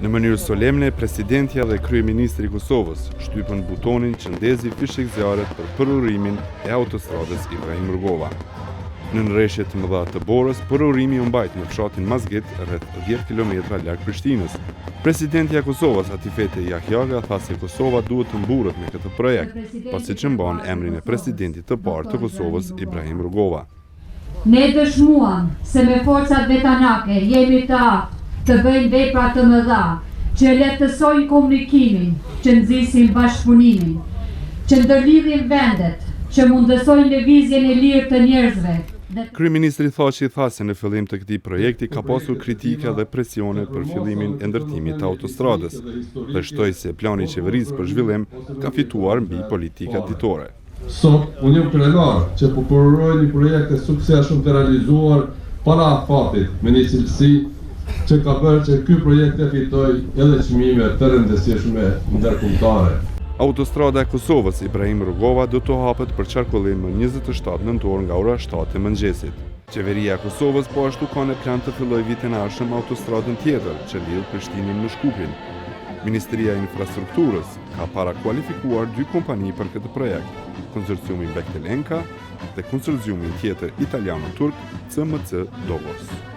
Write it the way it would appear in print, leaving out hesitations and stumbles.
Në mënyrë solemne, presidentja dhe kryeministri i Kosovës shtypën butonin që ndezi fishek zjarret për përurimin e autostradës Ibrahim Rugova. Në nreshje të mëdha të Borës, përurimi u mbajt në fshatin Mazgit, rreth 10 kilometra larg Prishtinës. Presidentja e Kosovës Atifete Jahjaga tha se Kosova duhet të mburret me këtë projekt, pasi që mban emrin e presidentit të parë të Kosovës Ibrahim Rugova. Ne dëshmuam se me forcat vetanake jemi të aftë të bëjmë vepra të mëdha, që lehtësojnë komunikimin, që nxisin bashkëpunimin, që ndërlidhin vendet, që mundësojnë lëvizjen e lirë të njerëzve. Kryeministri tha se në fillim të këtij projekti ka pasur kritika dhe presione për fillimin e ndërtimit të autostradës, dhe shtoi se plani i qeverisë për zhvillim ka fituar mbi politikat ditore. Sot, unë jam krenar që po përuroj një projekt të suksesshëm të realizuar para afatit me një cilësi që ka bërë që ky projekt të fitoj edhe çmime të rëndësishme ndërkombëtare. Autostrada e Kosovës Ibrahim Rugova do të hapet për qarkullim më 27 nëntor nga ora 7 e mëngjesit. Qeveria e Kosovës po ashtu ka në plan të fillojë vitin e ardhshëm autostradën tjetër që lidh Prishtinën me Shkupin. Ministria e Infrastrukturës ka parakualifikuar 2 kompani për këtë projekt, konsorciumi Bechtel Enka dhe konsorciumi tjetër italiano-turk CMC Dogos.